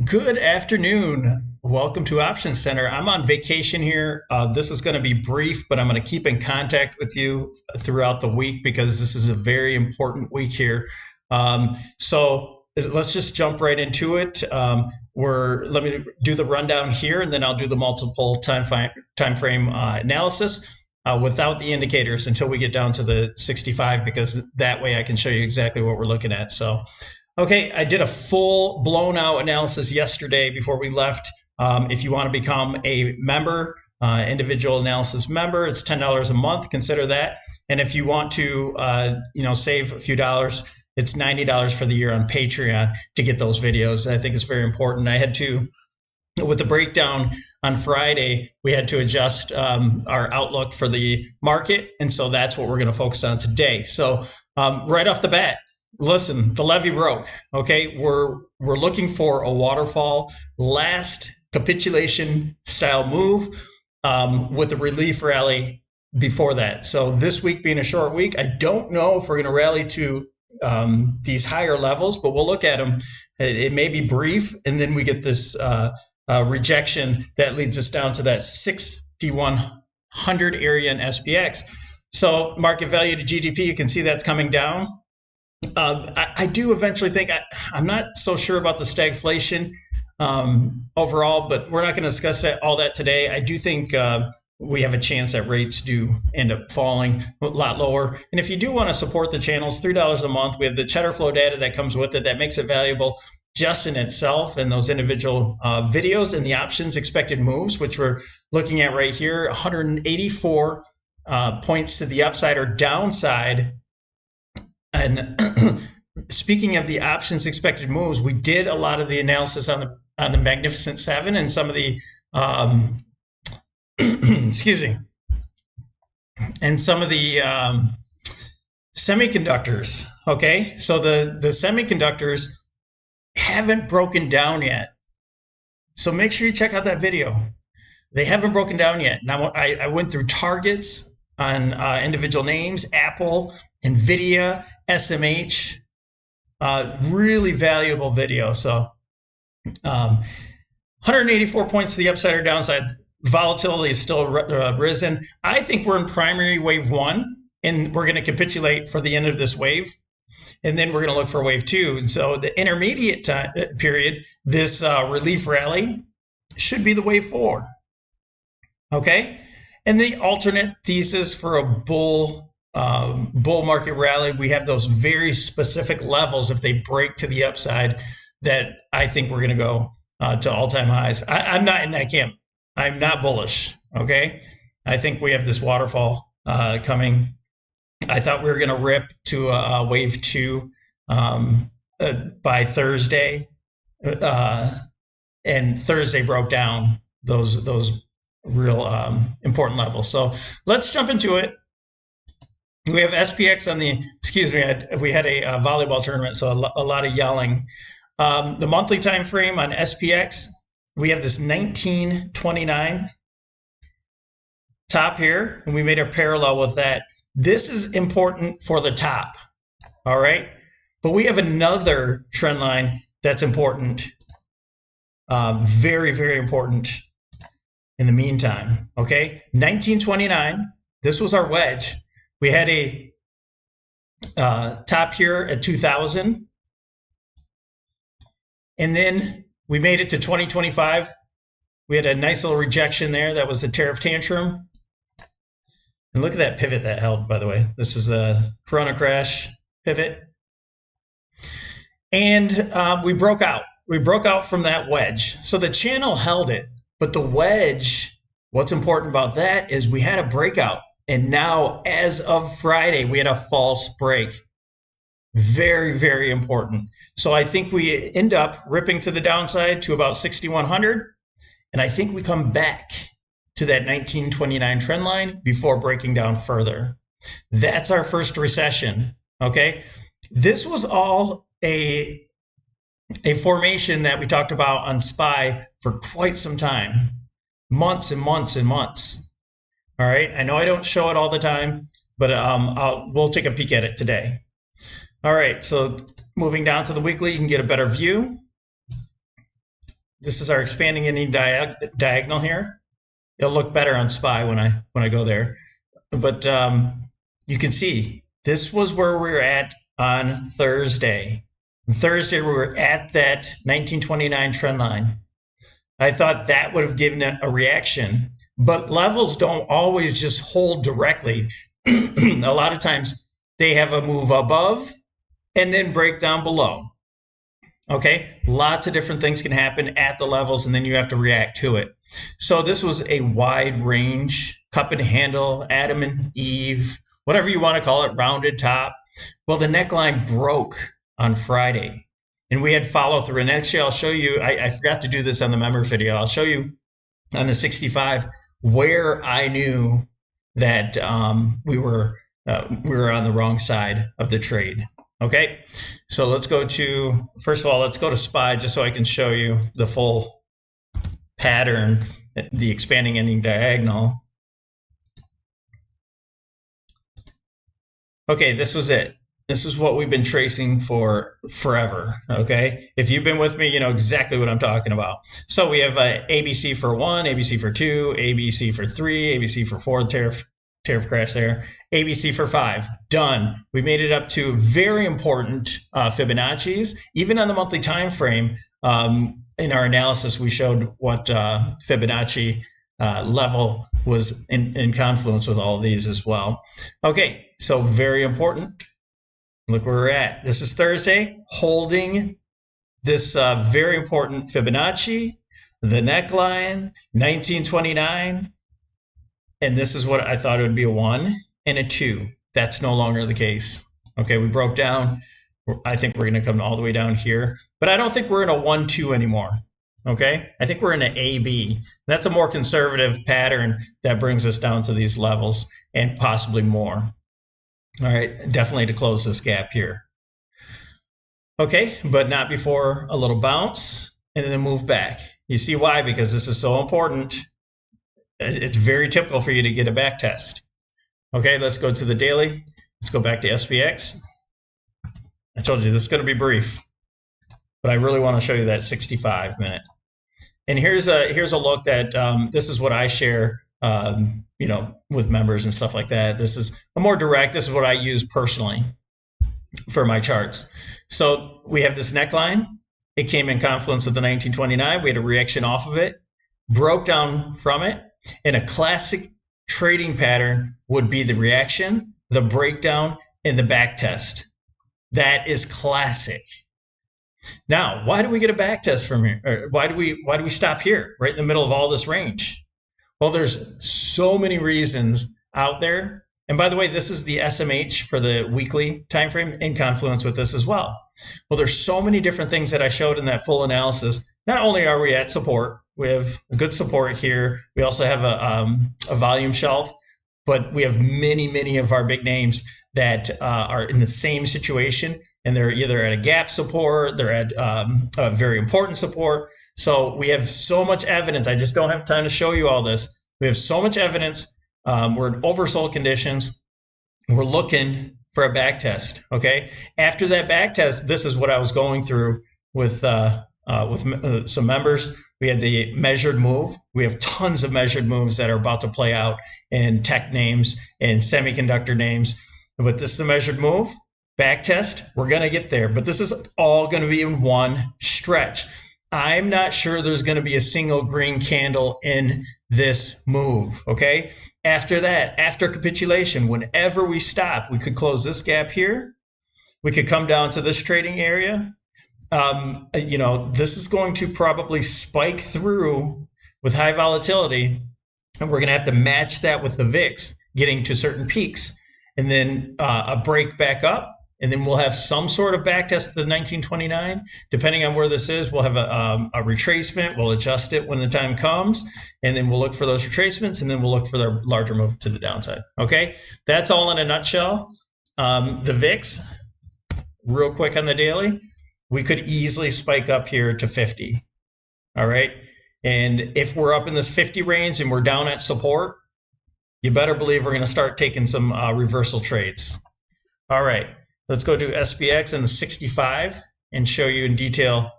Good afternoon. Welcome to OptionsTender. I'm on vacation here. This is going to be brief, but I'm going to keep in contact with you throughout the week because this is a very important week here. So let's just jump right into it. Let me do the rundown here, and then I'll do the multiple time frame analysis without the indicators until we get down to the 65, because that way I can show you exactly what we're looking at. So. Okay, I did a full blown out analysis yesterday before we left. If you want to become a member, individual analysis member, it's $10 a month. Consider that. And if you want to, save a few dollars, it's $90 for the year on Patreon to get those videos. I think it's very important. I had to, with the breakdown on Friday, we had to adjust our outlook for the market, and so that's what we're going to focus on today. So right off the bat. Listen, the levee broke. Okay, we're looking for a waterfall, last capitulation style move with a relief rally before that. So this week being a short week, I don't know if we're going to rally to these higher levels, but we'll look at them. It may be brief, and then we get this rejection that leads us down to that 6,100 area in SPX. So market value to GDP, you can see that's coming down. I do eventually think, I'm not so sure about the stagflation overall, but we're not going to discuss all that today. I do think we have a chance that rates do end up falling a lot lower. And if you do want to support the channels, $3 a month, we have the cheddar flow data that comes with it that makes it valuable just in itself, and those individual videos and the options expected moves, which we're looking at right here, 184 points to the upside or downside. And speaking of the options expected moves, we did a lot of the analysis on the Magnificent Seven and some of the excuse me, and some of the semiconductors. Okay, so the semiconductors haven't broken down yet. So make sure you check out that video. They haven't broken down yet. Now I went through targets on individual names, Apple, NVIDIA, SMH, really valuable video. So 184 points to the upside or downside. Volatility is still risen. I think we're in primary wave one, and we're going to capitulate for the end of this wave. And then we're going to look for wave two. And so the intermediate time period, this relief rally should be the wave four. Okay. And the alternate thesis for a bull market rally, we have those very specific levels if they break to the upside that I think we're going to go to all-time highs. I'm not in that camp. I'm not bullish. Okay. I think we have this waterfall coming. I thought we were going to rip to a wave two by Thursday, and Thursday broke down those real important levels. So let's jump into it. We have SPX on the, excuse me, we had a volleyball tournament, so a lot of yelling. The monthly time frame on SPX, we have this 1929 top here, and we made a parallel with that. This is important for the top, all right? But we have another trend line that's important, very, very important in the meantime, okay? 1929, this was our wedge. We had a top here at 2000, and then we made it to 2025. We had a nice little rejection there. That was the tariff tantrum. And look at that pivot that held, by the way. This is the Corona crash pivot. And we broke out. We broke out from that wedge. So the channel held it, but the wedge, what's important about that is we had a breakout. And now, as of Friday, we had a false break. Very, very important. So I think we end up ripping to the downside to about 6,100. And I think we come back to that 1929 trend line before breaking down further. That's our first recession, okay? This was all a formation that we talked about on SPY for quite some time, months and months and months. All right, I know I don't show it all the time, but we'll take a peek at it today. All right, so moving down to the weekly, you can get a better view. This is our expanding ending diagonal here. It'll look better on SPY when I go there. But you can see this was where we were at on Thursday. On Thursday, we were at that 1929 trend line. I thought that would have given it a reaction, but levels don't always just hold directly. A lot of times they have a move above and then break down below. Okay, lots of different things can happen at the levels and then you have to react to it. So this was a wide range, cup and handle, Adam and Eve, whatever you want to call it, rounded top. Well, the neckline broke on Friday and we had follow through. And actually, I'll show you, I forgot to do this on the member video. I'll show you on the 65 where I knew that we were on the wrong side of the trade. Okay, so let's go to, first of all, let's go to SPY just so I can show you the full pattern, the expanding ending diagonal. Okay, this was it. This is what we've been tracing for forever, okay? If you've been with me, you know exactly what I'm talking about. So we have ABC for 1, ABC for 2, ABC for 3, ABC for 4, tariff crash there, ABC for 5, done. We made it up to very important Fibonacci's. Even on the monthly time frame, in our analysis, we showed what Fibonacci level was in confluence with all of these as well. Okay, so very important. Look where we're at. This is Thursday, holding this very important Fibonacci, the neckline, 1929. And this is what I thought it would be, a 1 and a 2. That's no longer the case. Okay, we broke down. I think we're going to come all the way down here. But I don't think we're in a 1-2 anymore. Okay, I think we're in an AB. That's a more conservative pattern that brings us down to these levels and possibly more. All right, definitely to close this gap here. Okay, but not before a little bounce and then move back. You see why? Because this is so important. It's very typical for you to get a back test. Okay, let's go to the daily. Let's go back to SPX. I told you this is going to be brief, but I really want to show you that 65 minute. And here's a look that this is what I share, you know, with members and stuff like that. This is a more direct. This is what I use personally for my charts. So we have this neckline. It came in confluence with the 1929. We had a reaction off of it, broke down from it. And a classic trading pattern would be the reaction, the breakdown, and the back test. That is classic. Now, why do we get a back test from here? Or why do we stop here, right in the middle of all this range? Well, there's so many reasons out there. And by the way, this is the SMH for the weekly time frame in confluence with this as well. Well, there's so many different things that I showed in that full analysis. Not only are we at support, we have good support here. We also have a volume shelf, but we have many of our big names that are in the same situation, and they're either at a gap support, they're at a very important support. So we have so much evidence. I just don't have time to show you all this. We have so much evidence. We're in oversold conditions. We're looking for a back test. Okay. After that back test, this is what I was going through with some members. We had the measured move. We have tons of measured moves that are about to play out in tech names and semiconductor names. But this is the measured move. Back test. We're going to get there. But this is all going to be in one stretch. I'm not sure there's going to be a single green candle in this move, okay? After that, after capitulation, whenever we stop, we could close this gap here. We could come down to this trading area. You know, this is going to probably spike through with high volatility, and we're going to have to match that with the VIX getting to certain peaks, and then a break back up. And then we'll have some sort of back test to the 1929. Depending on where this is, we'll have a retracement. We'll adjust it when the time comes. And then we'll look for those retracements. And then we'll look for the larger move to the downside. Okay, that's all in a nutshell. The VIX, real quick on the daily, we could easily spike up here to 50. All right. And if we're up in this 50 range and we're down at support, you better believe we're going to start taking some reversal trades. All right. Let's go to SPX and the 65 and show you in detail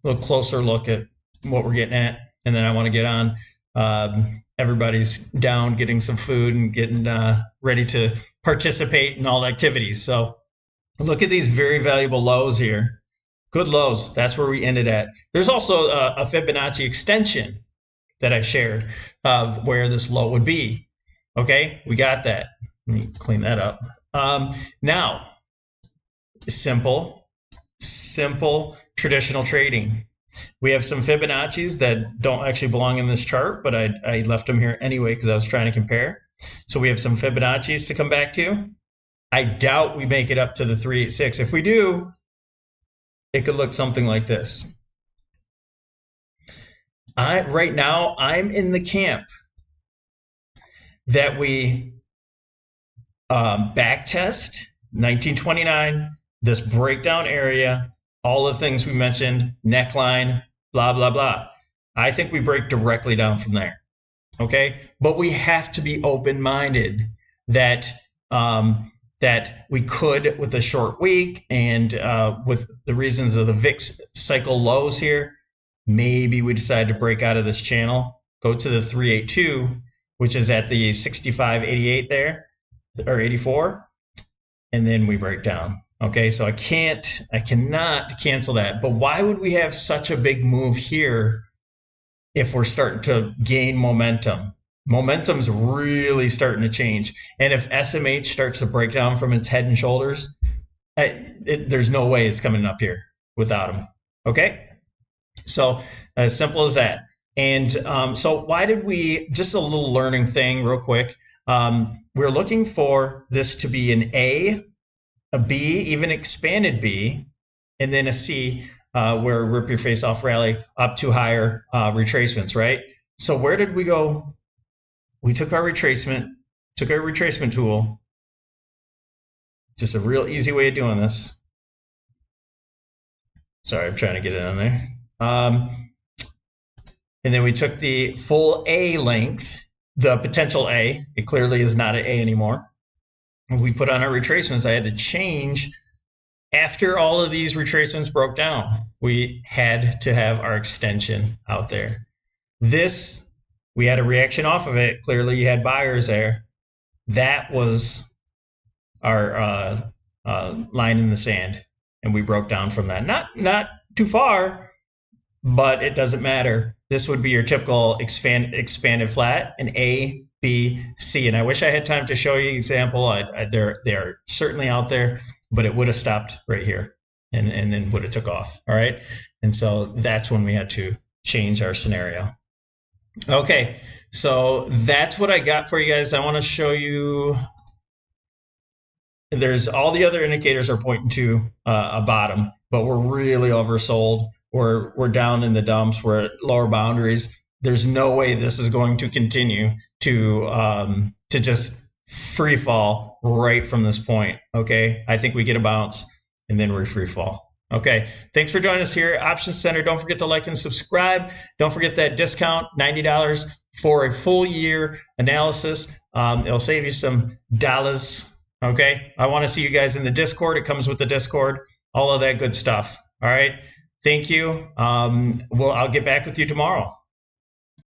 a little closer look at what we're getting at. And then I want to get on. Everybody's down getting some food and getting ready to participate in all activities. So look at these very valuable lows here. Good lows. That's where we ended at. There's also a Fibonacci extension that I shared of where this low would be. Okay, we got that. Let me clean that up. Now, simple traditional trading. We have some Fibonacci's that don't actually belong in this chart, but I left them here anyway because I was trying to compare. So we have some Fibonacci's to come back to. I doubt we make it up to the 386. If we do, it could look something like this. Right now, I'm in the camp that we back test 1929, this breakdown area, all the things we mentioned, neckline, blah, blah, blah. I think we break directly down from there. Okay. But we have to be open-minded that, that we could with a short week and with the reasons of the VIX cycle lows here, maybe we decide to break out of this channel, go to the 382, which is at the 65.88 there, or 84, and then we break down. Okay, so I cannot cancel that. But why would we have such a big move here if we're starting to gain momentum? Momentum's really starting to change. And if SMH starts to break down from its head and shoulders, there's no way it's coming up here without them. Okay, so as simple as that. And so why did we, just a little learning thing real quick. We're looking for this to be an A, a B, even expanded B, and then a C, where rip your face off rally up to higher retracements, right? So where did we go? We took our retracement tool. Just a real easy way of doing this. Sorry, I'm trying to get it on there. And then we took the full A length, the potential A. It clearly is not an A anymore. We put on our retracements. I had to change after all of these retracements broke down. We had to have our extension out there. This, we had a reaction off of it. Clearly you had buyers there. That was our line in the sand, and we broke down from that. Not too far, but it doesn't matter. This would be your typical expanded flat, an A, B, C. And I wish I had time to show you an example. They're certainly out there, but it would have stopped right here and then would have took off. All right. And so that's when we had to change our scenario. Okay. So that's what I got for you guys. I want to show you. There's all the other indicators are pointing to a bottom, but we're really oversold. We're down in the dumps. We're at lower boundaries. There's no way this is going to continue to just free fall right from this point. Okay, I think we get a bounce and then we free fall. Okay, thanks for joining us here at OptionsTender. Don't forget to like and subscribe. Don't forget that discount, $90 for a full year analysis. It'll save you some dollars. Okay, I want to see you guys in the Discord. It comes with the Discord, all of that good stuff. All right, thank you. I'll get back with you tomorrow.